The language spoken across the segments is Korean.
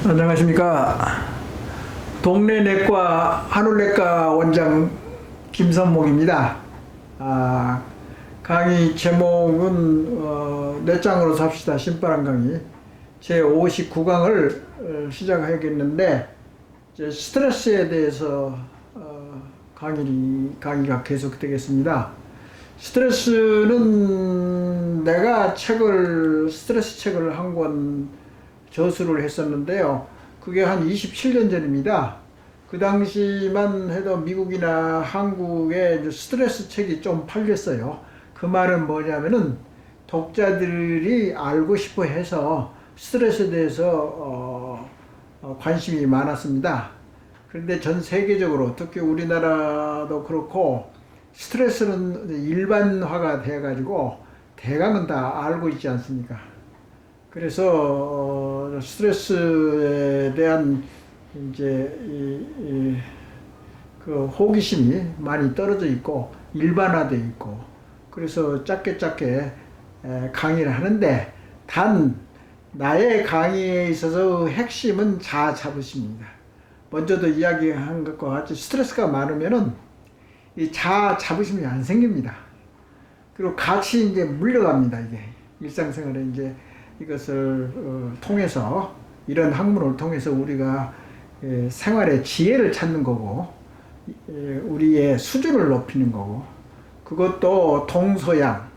안녕하십니까. 동네 내과 한울내과 원장 김선목입니다. 강의 제목은 뇌짱으로 삽시다 신바람 강의 제 59강을 시작하겠는데, 이제 스트레스에 대해서 강의가 계속되겠습니다. 스트레스는 내가 스트레스 책을 한 권 저술을 했었는데요. 그게 한 27년 전입니다. 그 당시만 해도 미국이나 한국에 스트레스 책이 좀 팔렸어요. 그 말은 뭐냐면은 독자들이 알고 싶어 해서 스트레스에 대해서 관심이 많았습니다. 그런데 전 세계적으로, 특히 우리나라도 그렇고, 스트레스는 일반화가 돼가지고 대강은 다 알고 있지 않습니까? 그래서 스트레스에 대한 이제 그 호기심이 많이 떨어져 있고 일반화되어 있고, 그래서 짧게 강의를 하는데, 단 나의 강의에 있어서 핵심은 자아 자부심입니다. 먼저도 이야기한 것과 같이 스트레스가 많으면은 이 자아 자부심이 안 생깁니다. 그리고 같이 이제 물려갑니다. 이게 일상생활에 이제 이것을 통해서, 이런 학문을 통해서 우리가 생활의 지혜를 찾는 거고, 우리의 수준을 높이는 거고, 그것도 동서양,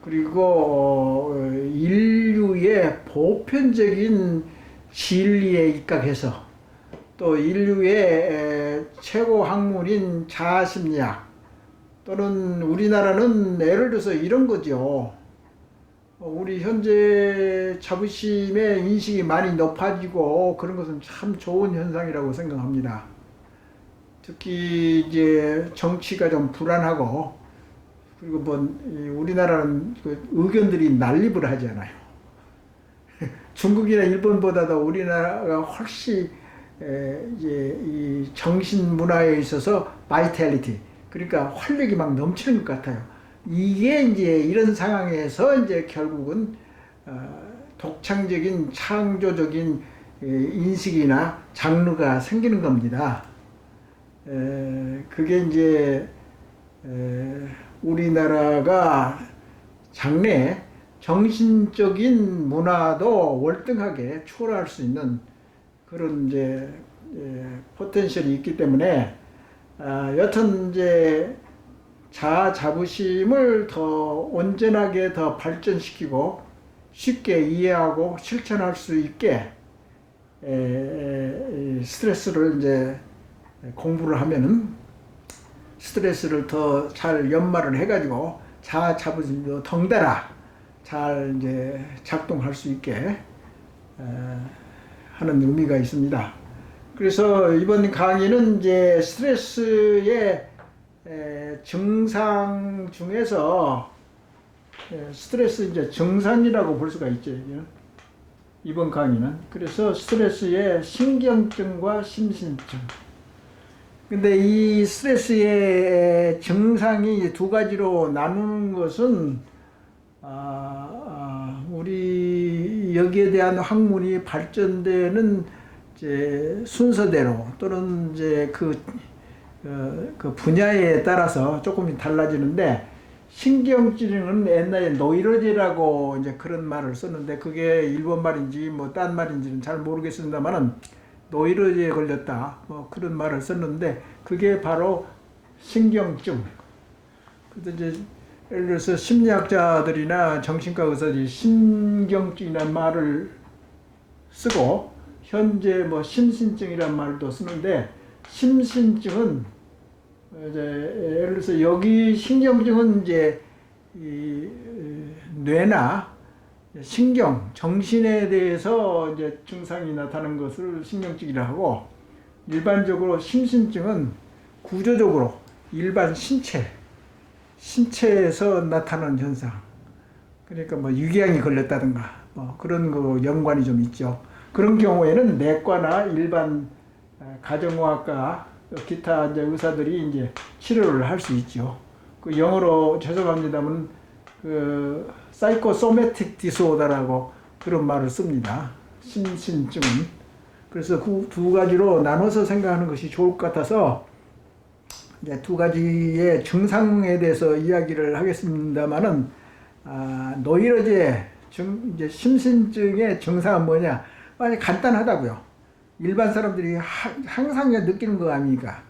그리고 인류의 보편적인 진리에 입각해서, 또 인류의 최고 학문인 자아심리학, 또는 우리나라는 예를 들어서 이런 거죠. 우리 현재 자부심의 인식이 많이 높아지고 그런 것은 참 좋은 현상이라고 생각합니다. 특히 이제 정치가 좀 불안하고, 그리고 우리나라는 그 의견들이 난립을 하잖아요. 중국이나 일본보다도 우리나라가 훨씬 이제 이 정신 문화에 있어서 바이탈리티, 그러니까 활력이 막 넘치는 것 같아요. 이게 이제 이런 상황에서 이제 결국은 독창적인 창조적인 인식이나 장르가 생기는 겁니다. 그게 이제 우리나라가 장래 정신적인 문화도 월등하게 초월할 수 있는 그런 이제 포텐셜이 있기 때문에, 여튼 이제 자아 자부심을 더 온전하게 더 발전시키고 쉽게 이해하고 실천할 수 있게 스트레스를 이제 공부를 하면은 스트레스를 더 잘 연마를 해가지고 자아 자부심도 덩달아 잘 이제 작동할 수 있게 하는 의미가 있습니다. 그래서 이번 강의는 이제 스트레스의 증상 중에서 스트레스 이제 증상이라고 볼 수가 있죠. 이번 강의는. 그래서 스트레스의 신경증과 심신증. 근데 이 스트레스의 증상이 두 가지로 나누는 것은 우리 여기에 대한 학문이 발전되는 이제 순서대로, 또는 이제 그 분야에 따라서 조금 달라지는데, 신경증은 옛날에 노이로제라고 이제 그런 말을 썼는데, 그게 일본 말인지 딴 말인지는 잘 모르겠습니다만은 노이로제에 걸렸다 그런 말을 썼는데, 그게 바로 신경증. 그래서 이제 예를 들어서 심리학자들이나 정신과 의사들이 신경증이라는 말을 쓰고, 현재 심신증이라는 말도 쓰는데, 심신증은 이제 예를 들어서 여기 신경증은 이제 이 뇌나 신경, 정신에 대해서 이제 증상이 나타나는 것을 신경증이라 하고, 일반적으로 심신증은 구조적으로 일반 신체에서 나타나는 현상. 그러니까 유기양이 걸렸다든가 그런 거 연관이 좀 있죠. 그런 경우에는 내과나 일반 가정의학과 기타 이제 의사들이 이제 치료를 할 수 있죠. 그 영어로 죄송합니다만 그 사이코소매틱 디스오더라고 그런 말을 씁니다. 심신증은. 그래서 그 두 가지로 나눠서 생각하는 것이 좋을 것 같아서 이제 두 가지의 증상에 대해서 이야기를 하겠습니다만은 노이로제 이제 심신증의 증상은 뭐냐? 아니 간단하다고요. 일반 사람들이 항상 느끼는 거 아닙니까?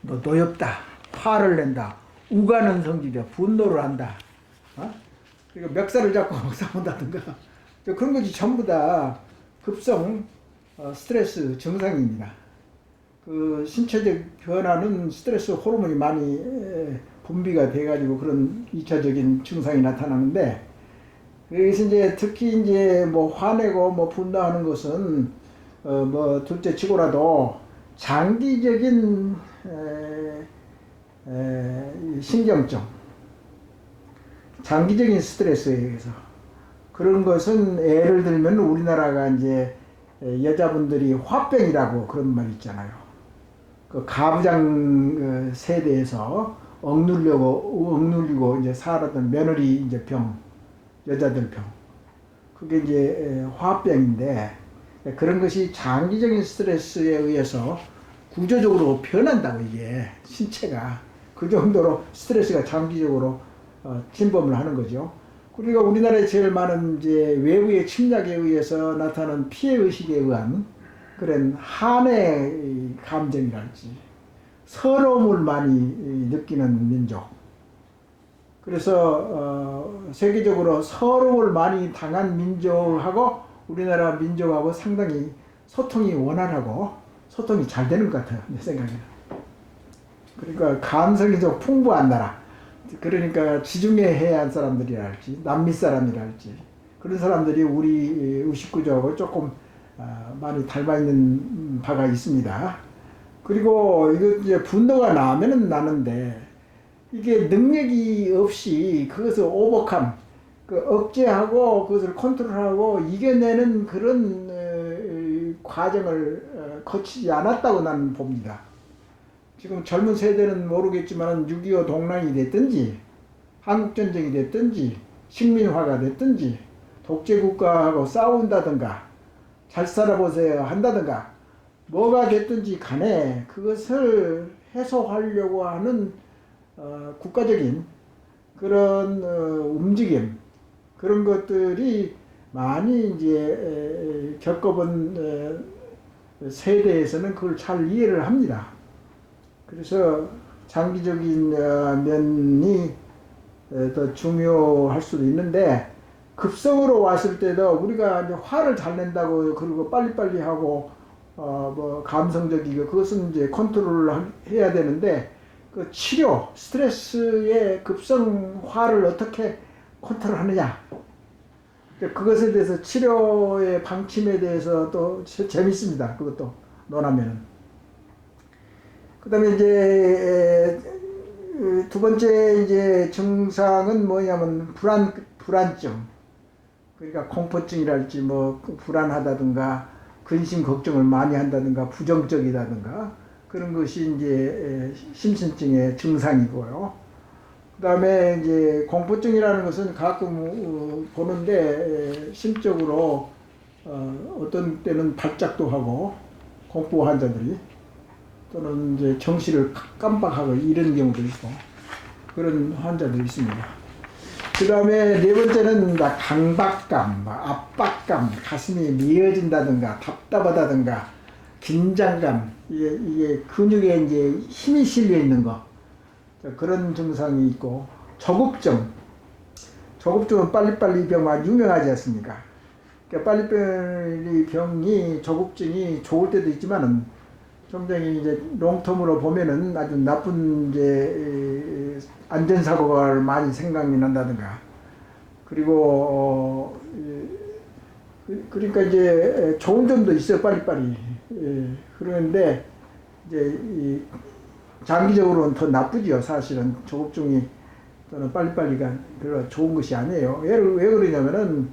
너 노엽다, 화를 낸다, 우가는 성질이야, 분노를 한다. 그러니까 멱살을 잡고 싸운다든가 그런 것이 전부 다 급성 스트레스 증상입니다. 그 신체적 변화는 스트레스 호르몬이 많이 분비가 돼가지고 그런 2차적인 증상이 나타나는데, 그래서 이제 특히 이제 뭐 화내고 뭐 분노하는 것은 뭐 둘째 치고라도 장기적인 신경증, 장기적인 스트레스에 의해서 그런 것은 예를 들면 우리나라가 이제 여자분들이 화병이라고 그런 말 있잖아요. 그 가부장 세대에서 억눌리고 이제 살았던 며느리 이제 병, 여자들 병. 그게 이제 화병인데 그런 것이 장기적인 스트레스에 의해서 구조적으로 변한다고 이게 신체가 그 정도로 스트레스가 장기적으로 침범을 하는 거죠. 우리가 우리나라에 제일 많은 이제 외부의 침략에 의해서 나타나는 피해의식에 의한 그런 한의 감정이랄지 서러움을 많이 느끼는 민족. 그래서 세계적으로 서러움을 많이 당한 민족하고 우리나라 민족하고 상당히 소통이 원활하고 소통이 잘 되는 것 같아요. 내 생각에는. 그러니까 감성이 좀 풍부한 나라. 그러니까 지중해 해안 사람들이랄지 남미 사람이랄지 그런 사람들이 우리 의식구조하고 조금 많이 닮아 있는 바가 있습니다. 그리고 이거 이제 분노가 나면은 나는데 이게 능력이 없이 그것을 오버컴, 그 억제하고 그것을 컨트롤하고 이겨내는 그런 과정을 거치지 않았다고 나는 봅니다. 지금 젊은 세대는 모르겠지만 6.25 동란이 됐든지 한국전쟁이 됐든지 식민화가 됐든지 독재국가하고 싸운다든가 잘 살아보세요 한다든가 뭐가 됐든지 간에 그것을 해소하려고 하는 국가적인 그런 움직임 그런 것들이 많이 이제 겪어본 세대에서는 그걸 잘 이해를 합니다. 그래서 장기적인 면이 더 중요할 수도 있는데 급성으로 왔을 때도 우리가 이제 화를 잘 낸다고 그리고 빨리빨리 하고 뭐 감성적이고 그것은 이제 컨트롤을 해야 되는데 그 치료 스트레스의 급성 화를 어떻게 컨트롤하느냐 그것에 대해서 치료의 방침에 대해서 또 재밌습니다. 그것도 논하면은. 그 다음에 이제 두 번째 이제 증상은 뭐냐면 불안증. 그러니까 공포증이랄지 뭐 불안하다든가 근심 걱정을 많이 한다든가 부정적이다든가 그런 것이 이제 심신증의 증상이고요. 그 다음에 이제 공포증이라는 것은 가끔 보는데 심적으로 어떤 때는 발작도 하고 공포 환자들이 또는 이제 정신을 깜빡하고 이런 경우도 있고 그런 환자들이 있습니다. 그 다음에 네 번째는 강박감, 압박감, 가슴이 미어진다든가 답답하다든가 긴장감, 이게 근육에 이제 힘이 실려 있는 거 그런 증상이 있고 조급증은 빨리빨리 병 아주 유명하지 않습니까? 그러니까 빨리빨리 병이 조급증이 좋을 때도 있지만은 굉장히 이제 롱텀으로 보면은 아주 나쁜 이제 안전사고가 많이 생각이 난다든가 그리고 그러니까 이제 좋은 점도 있어요. 빨리빨리 그런데 이제 장기적으로는 더 나쁘죠. 사실은 조급증이 또는 빨리빨리가 별로 좋은 것이 아니에요. 왜 그러냐면은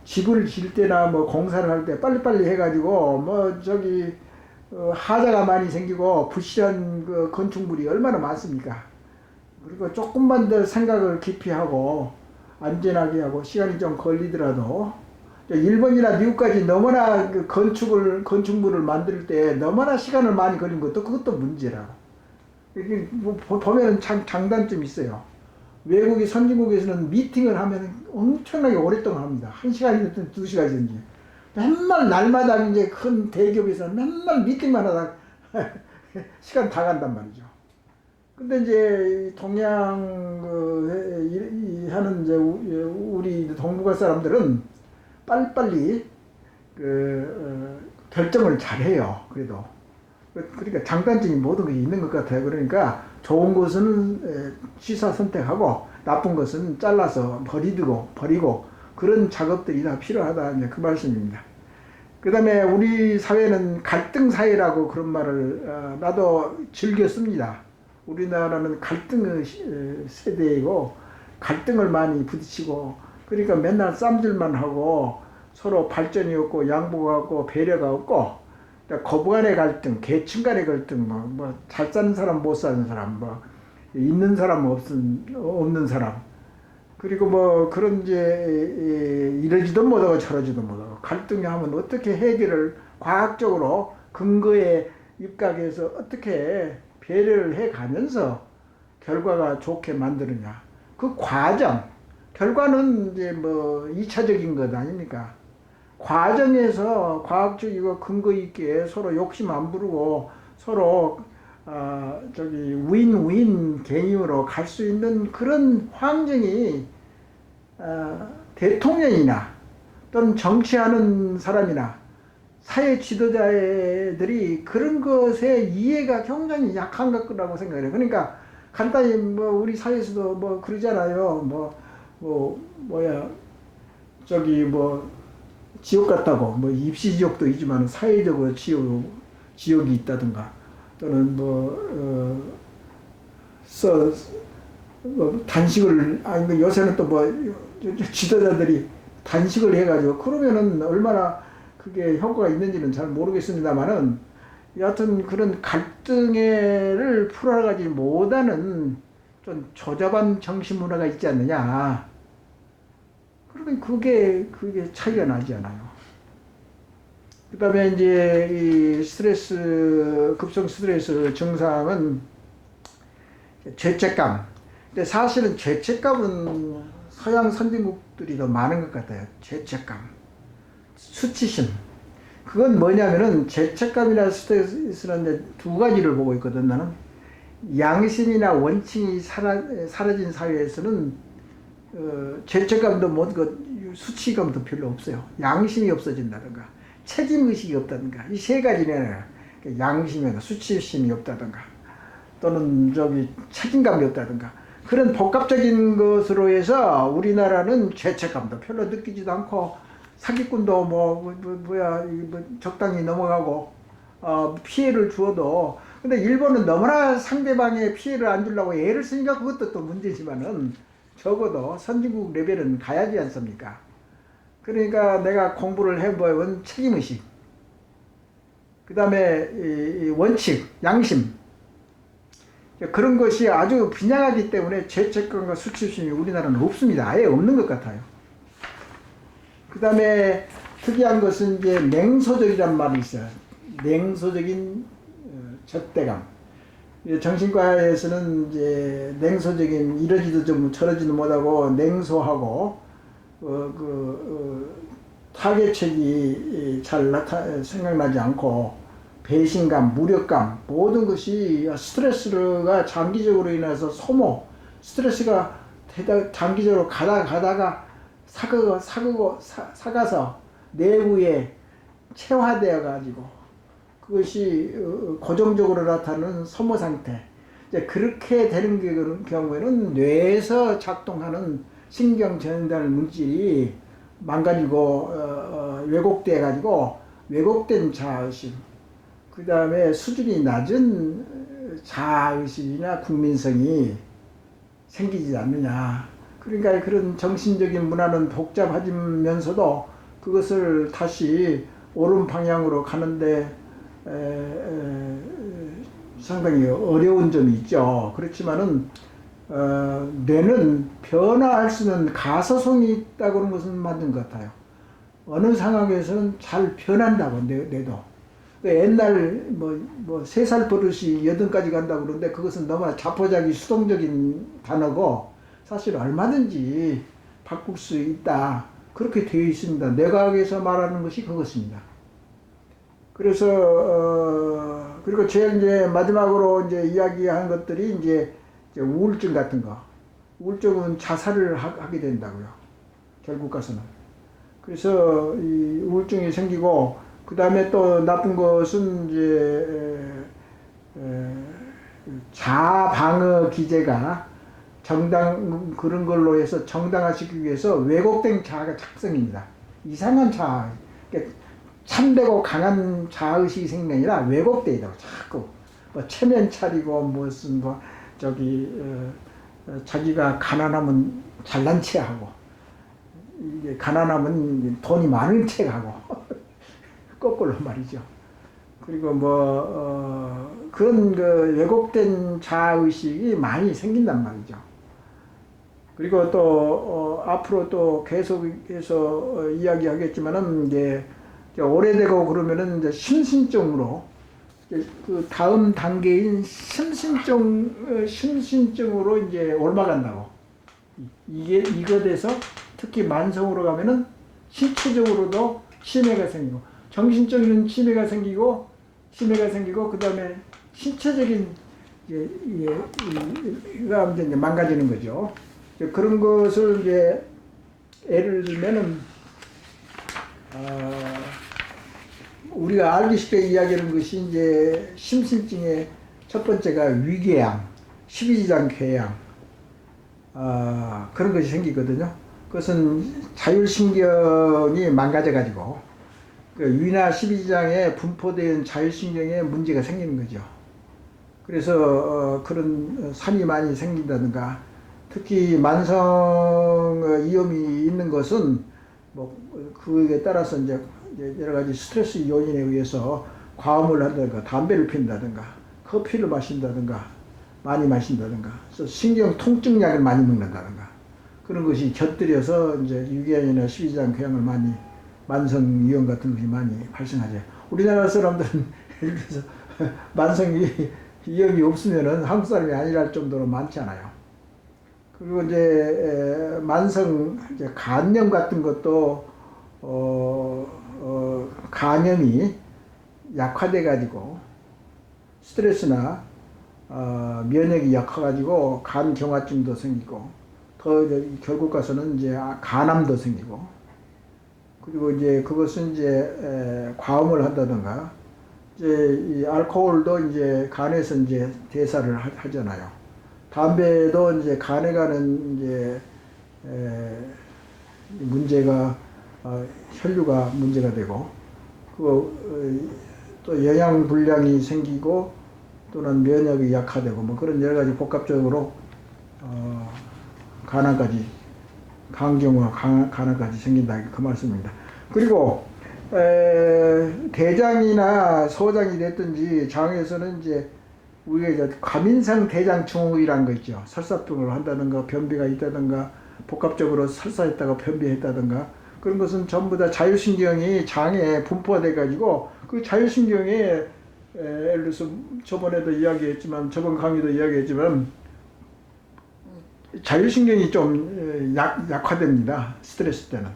집을 질 때나 뭐 공사를 할 때 빨리빨리 해가지고 뭐 저기 하자가 많이 생기고 부실한 그 건축물이 얼마나 많습니까? 그리고 조금만 더 생각을 깊이 하고 안전하게 하고 시간이 좀 걸리더라도 일본이나 미국까지 너무나 그 건축물을 만들 때 너무나 시간을 많이 걸린 것도 그것도 문제라고. 이게 뭐 보면은 장단점이 있어요. 외국의 선진국에서는 미팅을 하면 엄청나게 오랫동안 합니다. 1시간이든 2시간이든지. 맨날 날마다 이제 큰 대기업에서는 맨날 미팅만 하다 시간 다 간단 말이죠. 근데 이제 동양 하는 이제 우리 동북아 사람들은 빨리빨리 결정을 잘해요. 그래도 그러니까 장단점이 모든 것이 있는 것 같아요. 그러니까 좋은 것은 취사 선택하고 나쁜 것은 잘라서 버리고 그런 작업들이 다 필요하다. 이제 그 말씀입니다. 그 다음에 우리 사회는 갈등 사회라고 그런 말을 나도 즐겨 씁니다. 우리나라는 갈등의 세대이고 갈등을 많이 부딪히고 그러니까 맨날 쌈질만 하고 서로 발전이 없고 양보가 없고 배려가 없고 거부간의 갈등, 계층 간의 갈등, 뭐 잘 사는 사람 못 사는 사람, 뭐 있는 사람 없는 사람 그리고 뭐 그런 이제 이러지도 못하고 저러지도 못하고 갈등이 하면 어떻게 해결을 과학적으로 근거에 입각해서 어떻게 배려를 해 가면서 결과가 좋게 만드느냐. 그 과정, 결과는 이제 뭐 2차적인 것 아닙니까? 과정에서 과학적이고 근거 있게 서로 욕심 안 부르고 서로 윈윈 개념으로 갈 수 있는 그런 환경이 대통령이나 또는 정치하는 사람이나 사회 지도자들이 그런 것에 이해가 굉장히 약한 것 같다고 생각해요. 그러니까 간단히 뭐 우리 사회에서도 뭐 그러잖아요. 지옥 같다고 뭐 입시 지옥도 있지만 사회적으로 지옥이 있다든가 또는 단식을 요새는 또 지도자들이 단식을 해가지고 그러면은 얼마나 그게 효과가 있는지는 잘 모르겠습니다만은 여하튼 그런 갈등을 풀어가지 못하는 좀 조잡한 정신 문화가 있지 않느냐. 그러면 그게 차이가 나지 않아요. 그 다음에 이제 이 급성 스트레스 증상은 죄책감. 근데 사실은 죄책감은 서양 선진국들이 더 많은 것 같아요. 죄책감. 수치심. 그건 뭐냐면은 죄책감이나 스트레스는 두 가지를 보고 있거든, 나는. 양심이나 원칙이 사라진 사회에서는 죄책감도 수치감도 별로 없어요. 양심이 없어진다든가, 책임의식이 없다든가, 이 세 가지는 양심이나 수치심이 없다든가, 또는 책임감이 없다든가, 그런 복합적인 것으로 해서 우리나라는 죄책감도 별로 느끼지도 않고, 사기꾼도 적당히 넘어가고, 피해를 주어도, 근데 일본은 너무나 상대방의 피해를 안 주려고 애를 쓰니까 그것도 또 문제지만은, 적어도 선진국 레벨은 가야지 않습니까? 그러니까 내가 공부를 해본 책임의식, 그 다음에 원칙, 양심, 그런 것이 아주 빈약하기 때문에 죄책감과 수치심이 우리나라는 없습니다. 아예 없는 것 같아요. 그 다음에 특이한 것은 이제 냉소적이란 말이 있어요. 냉소적인 적대감. 정신과에서는 이제 냉소적인 이러지도 좀 저러지도 못하고 냉소하고 타개책이 잘 생각나지 않고 배신감, 무력감 모든 것이 스트레스가 장기적으로 인해서 소모, 스트레스가 장기적으로 가다가 사가서 내부에 체화되어 가지고 그것이 고정적으로 나타나는 소모 상태. 이제 그렇게 되는 경우에는 뇌에서 작동하는 신경 전달 물질이 망가지고 왜곡돼 가지고 왜곡된 자아의식. 그 다음에 수준이 낮은 자아의식이나 국민성이 생기지 않느냐. 그러니까 그런 정신적인 문화는 복잡하면서도 그것을 다시 옳은 방향으로 가는데 상당히 어려운 점이 있죠. 그렇지만은 뇌는 변화할 수 있는 가소성이 있다고 하는 것은 맞는 것 같아요. 어느 상황에서는 잘 변한다고, 뇌도. 옛날, 3살 버릇이 8까지 간다고 그러는데 그것은 너무 자포자기 수동적인 단어고 사실 얼마든지 바꿀 수 있다. 그렇게 되어 있습니다. 뇌과학에서 말하는 것이 그것입니다. 그래서, 그리고 제일 이제 마지막으로 이제 이야기한 것들이 이제 우울증 같은 거. 우울증은 자살을 하게 된다고요. 결국 가서는. 그래서 이 우울증이 생기고, 그 다음에 또 나쁜 것은 이제, 자방어 기제가 그런 걸로 해서 정당화시키기 위해서 왜곡된 자아가 작성입니다. 이상한 자아. 그러니까 참되고 강한 자의식이 생긴 게 아니라 왜곡되어 있다고 자꾸. 체면 차리고 무슨 자기가 가난하면 잘난 체 하고, 이게 가난하면 돈이 많은 체 하고, 거꾸로 말이죠. 그리고 그런 왜곡된 자의식이 많이 생긴단 말이죠. 그리고 또, 앞으로 또 계속해서 이야기하겠지만은, 이제 오래되고 그러면은 이제 심신증으로, 그 다음 단계인 심신증으로 이제 옮아간다고. 이거 돼서 특히 만성으로 가면은 신체적으로도 치매가 생기고, 정신적인 치매가 생기고, 그 다음에 신체적인, 이가 이제 망가지는 거죠. 그런 것을 이제, 예를 들면은, 우리가 알기 쉽게 이야기하는 것이 이제 심신증의 첫 번째가 위궤양, 12지장 궤양, 그런 것이 생기거든요. 그것은 자율신경이 망가져가지고, 위나 12지장에 분포된 자율신경에 문제가 생기는 거죠. 그래서 그런 산이 많이 생긴다든가, 특히 만성 위험이 있는 것은 그에 따라서 이제 여러 가지 스트레스 요인에 의해서 과음을 한다든가, 담배를 피운다든가, 커피를 마신다든가, 많이 마신다든가, 그래서 신경 통증약을 많이 먹는다든가, 그런 것이 곁들여서 이제 위궤양이나 12지장 궤양을 많이, 만성 위험 같은 것이 많이 발생하죠. 우리나라 사람들은 예를 들어서 만성 위험이 없으면은 한국 사람이 아니랄 정도로 많지 않아요. 그리고 이제 만성 간염 같은 것도 간염이 약화돼 가지고 스트레스나 면역이 약화가지고 간 경화증도 생기고, 더 결국 가서는 이제 간암도 생기고, 그리고 이제 그것은 이제 과음을 한다든가, 이제 이 알코올도 이제 간에서 이제 대사를 하잖아요. 담배도 이제 간에 가는 이제 문제가, 혈류가 문제가 되고, 또 영양 불량이 생기고, 또는 면역이 약화되고, 그런 여러 가지 복합적으로 간암까지, 간경화, 간암까지 생긴다, 그 말씀입니다. 그리고 대장이나 소장이 됐든지 장에서는 이제 우리가 이제 과민성 대장증후군이라는 거 있죠. 설사병을 한다든가, 변비가 있다든가, 복합적으로 설사했다가 변비했다든가, 그런 것은 전부 다 자율신경이 장에 분포돼 가지고, 그 자율신경에 예를 들어서 저번에도 이야기했지만, 저번 강의도 이야기했지만, 자율신경이 좀 약화됩니다. 스트레스 때는.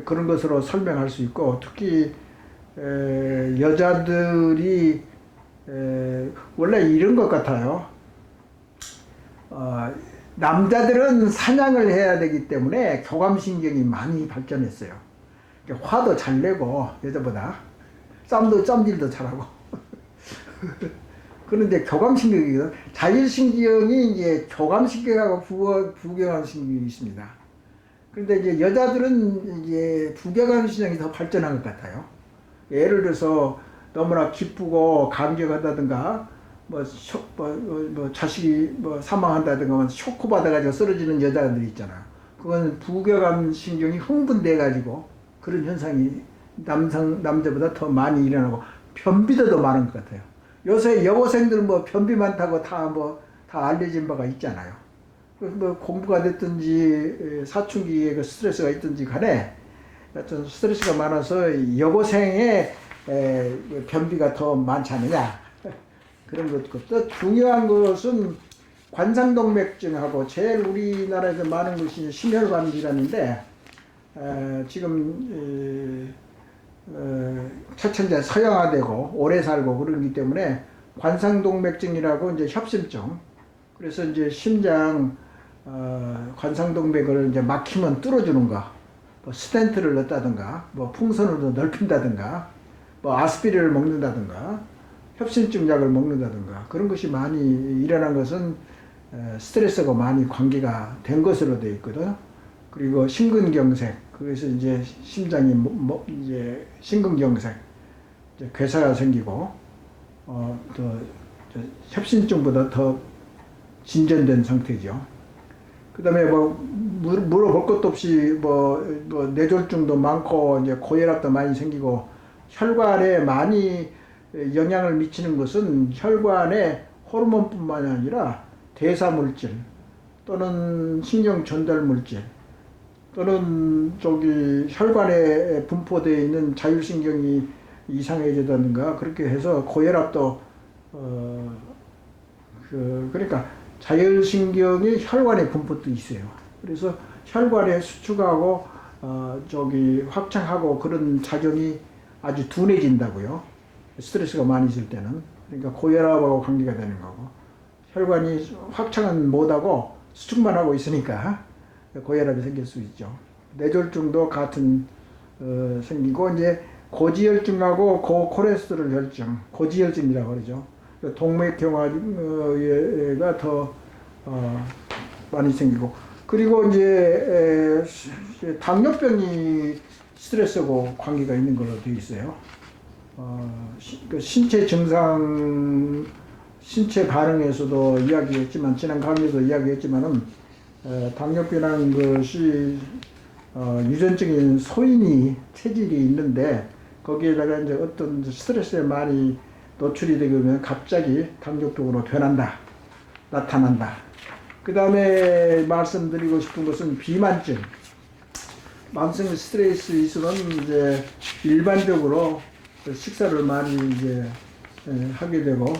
그런 것으로 설명할 수 있고, 특히 여자들이 원래 이런 것 같아요. 남자들은 사냥을 해야 되기 때문에 교감신경이 많이 발전했어요. 화도 잘 내고, 여자보다 짬질도 잘하고. 그런데 교감신경이거든. 자율신경이 이제 교감신경하고 부교감신경이 있습니다. 그런데 이제 여자들은 이제 부교감신경이 더 발전한 것 같아요. 예를 들어서 너무나 기쁘고 감격하다든가, 자식이 사망한다든가, 쇼크 받아가지고 쓰러지는 여자들 있잖아요. 그건 부교감신경이 흥분돼가지고 그런 현상이 남자보다 더 많이 일어나고, 변비도 더 많은 것 같아요. 요새 여고생들 변비 많다고 다 알려진 바가 있잖아요. 뭐 공부가 됐든지 사춘기에 그 스트레스가 있든지 간에 하여튼 스트레스가 많아서 여고생의 변비가 더 많지 않느냐 그런 것 같고 또 중요한 것은 관상동맥증하고 제일 우리나라에서 많은 것이 심혈관 질환인데 지금 차천제 서양화되고 오래 살고 그러기 때문에 관상동맥증이라고 이제 협심증 그래서 이제 심장 관상동맥을 이제 막히면 뚫어주는 거, 뭐 스텐트를 넣다든가, 뭐 풍선을 더 넓힌다든가, 뭐 아스피린을 먹는다든가, 협심증 약을 먹는다든가 그런 것이 많이 일어난 것은 스트레스가 많이 관계가 된 것으로 되어 있거든. 그리고 심근경색, 그래서 이제 심장이 이제 심근경색, 이제 괴사가 생기고 또 협심증보다 더 진전된 상태죠. 그 다음에 뭐, 물어볼 것도 없이 뭐 뇌졸중도 많고, 이제 고혈압도 많이 생기고, 혈관에 많이 영향을 미치는 것은 혈관의 호르몬뿐만 아니라 대사물질, 또는 신경전달물질, 또는 혈관에 분포되어 있는 자율신경이 이상해지다든가, 그렇게 해서 고혈압도, 그러니까, 자율신경이 혈관에 분포도 있어요. 그래서 혈관에 수축하고 확장하고 그런 작용이 아주 둔해진다고요. 스트레스가 많이 있을 때는. 그러니까 고혈압하고 관계가 되는 거고. 혈관이 확장은 못하고 수축만 하고 있으니까 고혈압이 생길 수 있죠. 뇌졸중도 같은 생기고 이제 고지혈증하고 고콜레스테롤 혈증, 고지혈증이라고 그러죠. 동맥경화가 더 많이 생기고 그리고 이제 당뇨병이 스트레스하고 관계가 있는 걸로 되어 있어요. 신체 증상, 신체 반응에서도 이야기했지만 지난 강의에도 이야기했지만은 당뇨병이라는 것이 유전적인 소인이 체질이 있는데 거기에다가 이제 어떤 스트레스에 많이 노출이 되면 갑자기 당뇨병으로 나타난다. 그 다음에 말씀드리고 싶은 것은 비만증. 만성 스트레스 있으면 이제 일반적으로 식사를 많이 이제 하게 되고,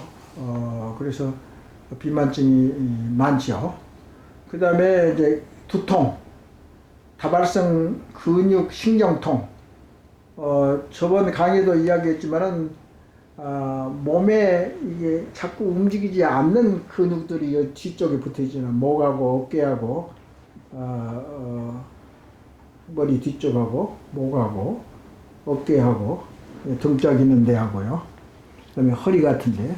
그래서 비만증이 많죠. 그 다음에 이제 두통, 다발성 근육 신경통. 저번 강의도 이야기했지만은 몸에 이게 자꾸 움직이지 않는 근육들이 뒤쪽에 붙어 있잖아요. 목하고 어깨하고 머리 뒤쪽하고 목하고 어깨하고 등짝 있는 데하고요. 그다음에 허리 같은데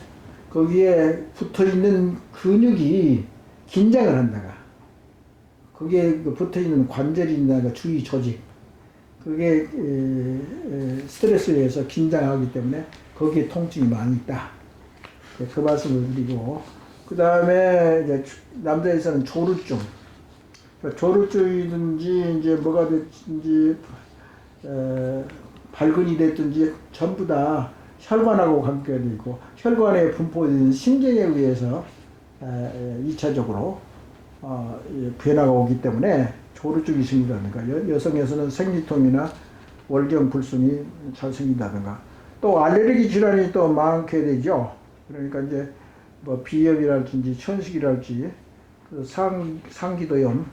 거기에 붙어 있는 근육이 긴장을 한다가 거기에 붙어 있는 관절이 있다가 주위 조직 그게 스트레스에 의해서 긴장하기 때문에 거기에 통증이 많이 있다. 그 말씀을 드리고 그 다음에 이제 남자에서는 조루증, 조루증이든지 이제 뭐가 됐든지 발근이 됐든지 전부 다 혈관하고 관계가 되어 있고 혈관에 분포된 신경에 의해서 2차적으로 변화가 오기 때문에 조루증이 생긴다든가 여성에서는 생리통이나 월경불순이 잘 생긴다든가 또 알레르기 질환이 또 많게 되죠. 그러니까 이제 뭐 비염이랄지 천식이랄지 상기도염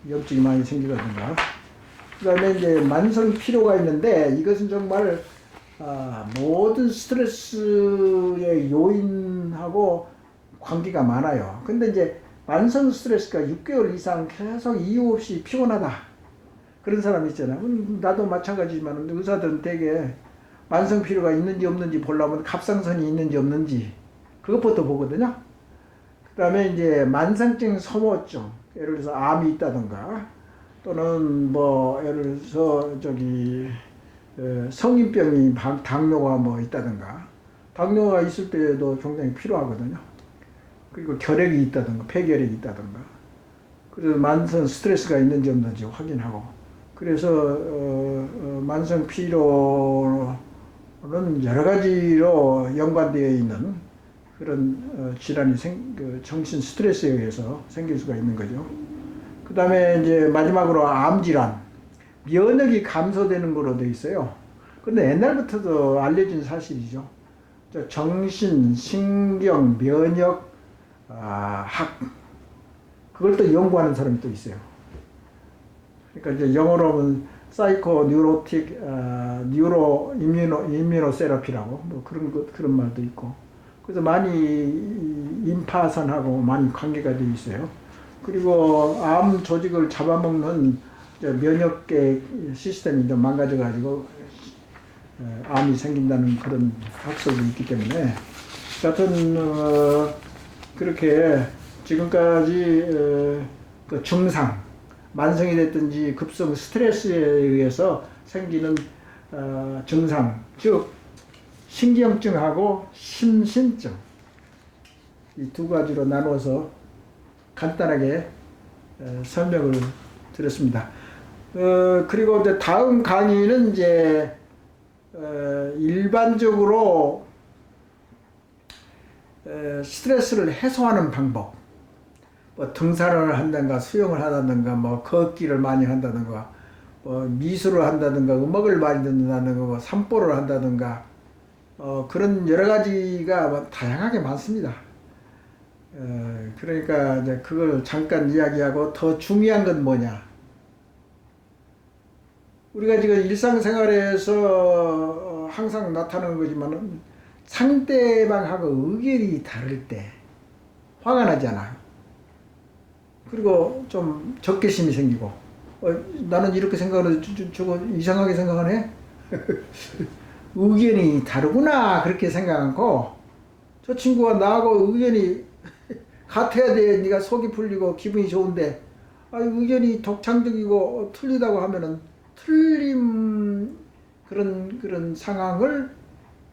염증이 많이 생기다든가 그다음에 이제 만성 피로가 있는데 이것은 정말 모든 스트레스의 요인하고 관계가 많아요. 근데 이제 만성 스트레스가 6개월 이상 계속 이유 없이 피곤하다 그런 사람 있잖아요. 나도 마찬가지지만 의사들은 되게 만성 피로가 있는지 없는지 보려면 갑상선이 있는지 없는지 그것부터 보거든요. 그 다음에 이제 만성증 소모증, 예를 들어서 암이 있다든가 또는 뭐 예를 들어서 성인병이 당뇨가 뭐 있다든가 당뇨가 있을 때도 굉장히 필요하거든요. 그리고 결핵이 있다든가 폐결핵이 있다든가 그래서 만성 스트레스가 있는지 없는지 확인하고 그래서 만성 피로는 여러 가지로 연관되어 있는 그런 질환이 그 정신 스트레스에 의해서 생길 수가 있는 거죠. 그 다음에 이제 마지막으로 암 질환, 면역이 감소되는 거로 돼 있어요. 근데 옛날부터도 알려진 사실이죠. 정신, 신경, 면역, 학, 그걸 또 연구하는 사람이 또 있어요. 그러니까 이제 영어로 하면 사이코 뉴로틱 뉴로 임뮤노 세라피라고 뭐 그런 말도 있고. 그래서 많이 임파선하고 많이 관계가 돼 있어요. 그리고 암 조직을 잡아먹는 면역계 시스템이 좀 망가져 가지고 암이 생긴다는 그런 학설도 있기 때문에 여하튼 그렇게 지금까지 그 증상, 만성이 됐든지 급성 스트레스에 의해서 생기는 증상, 즉 신경증하고 심신증, 이 두 가지로 나누어서 간단하게 설명을 드렸습니다. 그리고 이제 다음 강의는 이제 일반적으로 스트레스를 해소하는 방법, 뭐 등산을 한다든가 수영을 한다든가 뭐 걷기를 많이 한다든가 뭐 미술을 한다든가 음악을 많이 듣는다든가 뭐 산보를 한다든가 그런 여러 가지가 뭐 다양하게 많습니다. 그러니까 이제 그걸 잠깐 이야기하고 더 중요한 건 뭐냐? 우리가 지금 일상생활에서 항상 나타나는 거지만은 상대방하고 의견이 다를 때 화가 나잖아요. 그리고 좀 적개심이 생기고 나는 이렇게 생각하는데 저거 이상하게 생각하네? 의견이 다르구나 그렇게 생각하고 저 친구가 나하고 의견이 같아야 돼. 네가 속이 풀리고 기분이 좋은데 의견이 독창적이고 틀리다고 하면은 틀림 그런 상황을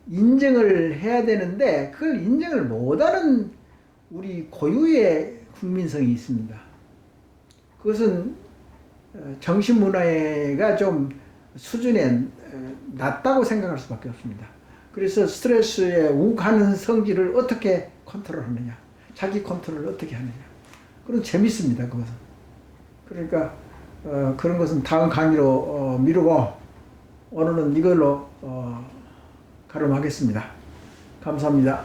인정을 해야 되는데 그걸 인정을 못하는 우리 고유의 국민성이 있습니다. 그것은 정신문화가 좀 수준에 낮다고 생각할 수밖에 없습니다. 그래서 스트레스에 욱하는 성질을 어떻게 컨트롤하느냐, 자기 컨트롤을 어떻게 하느냐, 그건 재밌습니다. 그것은. 그러니까 그런 것은 다음 강의로 미루고 오늘은 이걸로 가름하겠습니다. 감사합니다.